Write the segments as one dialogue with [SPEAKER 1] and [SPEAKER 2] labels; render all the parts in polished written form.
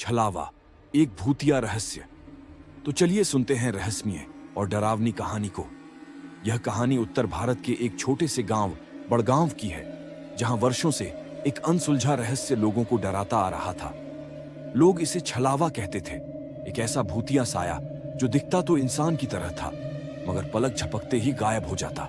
[SPEAKER 1] छलावा, एक भूतिया रहस्य। तो चलिए सुनते हैं रहस्यमय और डरावनी कहानी को। यह कहानी उत्तर भारत के एक छोटे से गांव बड़गांव की है, जहां वर्षों से एक अनसुलझा रहस्य लोगों को डराता आ रहा था। लोग इसे छलावा कहते थे, एक ऐसा भूतिया साया जो दिखता तो इंसान की तरह था, मगर पलक झपकते ही गायब हो जाता।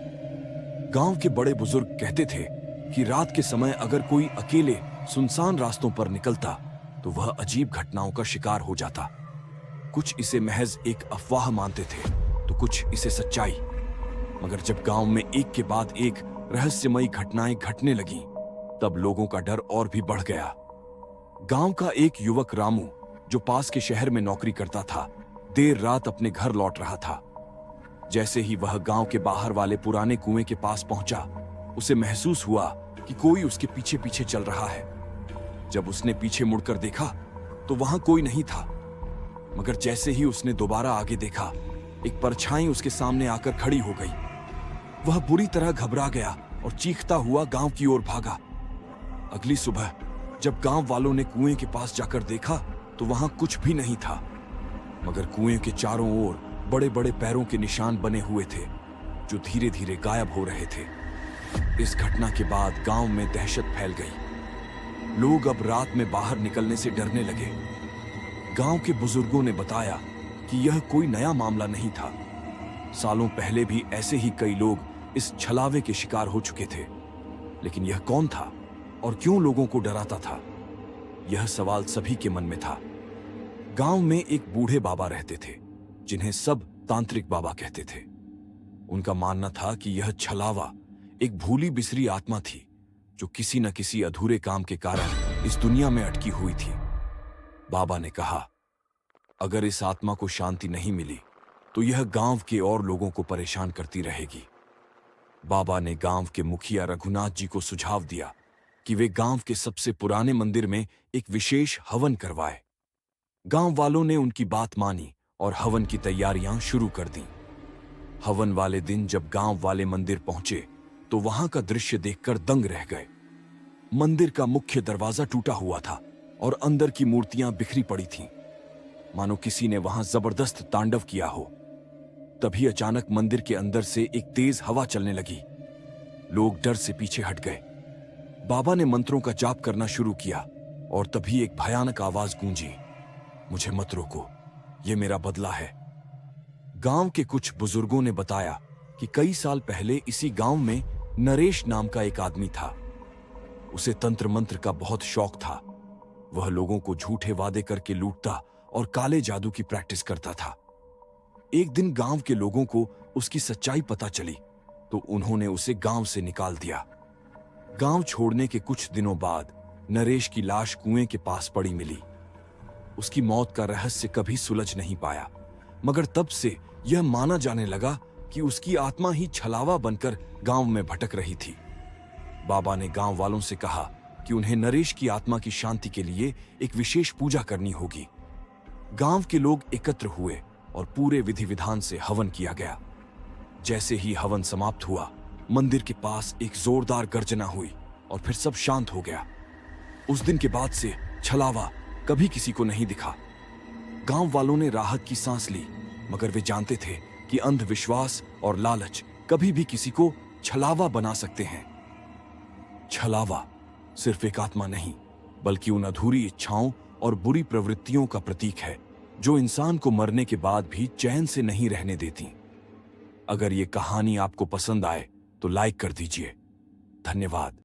[SPEAKER 1] गांव के बड़े बुजुर्ग कहते थे कि रात के समय अगर कोई अकेले सुनसान रास्तों पर निकलता तो वह अजीब घटनाओं का शिकार हो जाता। कुछ इसे महज एक अफवाह मानते थे तो कुछ इसे सच्चाई। मगर जब गांव में एक के बाद एक रहस्यमयी घटनाएं घटने लगीं, तब लोगों का डर और भी बढ़ गया। गांव का एक युवक रामू, जो पास के शहर में नौकरी करता था, देर रात अपने घर लौट रहा था। जैसे ही वह गांव के बाहर वाले पुराने कुएं के पास पहुंचा, उसे महसूस हुआ कि कोई उसके पीछे पीछे चल रहा है। जब उसने पीछे मुड़कर देखा तो वहां कोई नहीं था, मगर जैसे ही उसने दोबारा आगे देखा, एक परछाई उसके सामने आकर खड़ी हो गई। वह बुरी तरह घबरा गया और चीखता हुआ गांव की ओर भागा। अगली सुबह जब गांव वालों ने कुएं के पास जाकर देखा तो वहां कुछ भी नहीं था, मगर कुएं के चारों ओर बड़े बड़े पैरों के निशान बने हुए थे, जो धीरे धीरे गायब हो रहे थे। इस घटना के बाद गांव में दहशत फैल गई। लोग अब रात में बाहर निकलने से डरने लगे। गांव के बुजुर्गों ने बताया कि यह कोई नया मामला नहीं था। सालों पहले भी ऐसे ही कई लोग इस छलावे के शिकार हो चुके थे। लेकिन यह कौन था और क्यों लोगों को डराता था? यह सवाल सभी के मन में था। गांव में एक बूढ़े बाबा रहते थे, जिन्हें सब तांत्रिक बाबा कहते थे। उनका मानना था कि यह छलावा एक भूली बिसरी आत्मा थी, जो किसी न किसी अधूरे काम के कारण इस दुनिया में अटकी हुई थी। बाबा ने कहा, अगर इस आत्मा को शांति नहीं मिली तो यह गांव के और लोगों को परेशान करती रहेगी। बाबा ने गांव के मुखिया रघुनाथ जी को सुझाव दिया कि वे गांव के सबसे पुराने मंदिर में एक विशेष हवन करवाए। गांव वालों ने उनकी बात मानी और हवन की तैयारियां शुरू कर दी। हवन वाले दिन जब गांव वाले मंदिर पहुंचे तो वहां का दृश्य देखकर दंग रह गए। मंदिर का मुख्य दरवाजा टूटा हुआ था और अंदर की मूर्तियां बिखरी पड़ी थीं, मानो किसी ने वहां जबरदस्त तांडव किया हो। तभी अचानक मंदिर के अंदर से एक तेज हवा चलने लगी। लोग डर से पीछे हट गए। बाबा ने मंत्रों का जाप करना शुरू किया और तभी एक भयानक आवाज गूंजी, मुझे मत रोको, यह मेरा बदला है। गांव के कुछ बुजुर्गों ने बताया कि कई साल पहले इसी गांव में नरेश नाम का एक आदमी था। उसे तंत्र मंत्र का बहुत शौक था। वह लोगों को झूठे वादे करके लूटता और काले जादू की प्रैक्टिस करता था। एक दिन गांव के लोगों को उसकी सच्चाई पता चली तो उन्होंने उसे गांव से निकाल दिया। गांव छोड़ने के कुछ दिनों बाद नरेश की लाश कुएं के पास पड़ी मिली। उसकी मौत का रहस्य कभी सुलझ नहीं पाया, मगर तब से यह माना जाने लगा कि उसकी आत्मा ही छलावा बनकर गांव में भटक रही थी। बाबा ने गांव वालों से कहा कि उन्हें नरेश की आत्मा की शांति के लिए एक विशेष पूजा करनी होगी। गांव के लोग एकत्र हुए और पूरे विधि विधान से हवन किया गया। जैसे ही हवन समाप्त हुआ, मंदिर के पास एक जोरदार गर्जना हुई और फिर सब शांत हो गया। उस दिन के बाद से छलावा कभी किसी को नहीं दिखा। गांव वालों ने राहत की सांस ली, मगर वे जानते थे कि अंधविश्वास और लालच कभी भी किसी को छलावा बना सकते हैं। छलावा सिर्फ एक आत्मा नहीं, बल्कि उन अधूरी इच्छाओं और बुरी प्रवृत्तियों का प्रतीक है, जो इंसान को मरने के बाद भी चैन से नहीं रहने देती। अगर ये कहानी आपको पसंद आए तो लाइक कर दीजिए। धन्यवाद।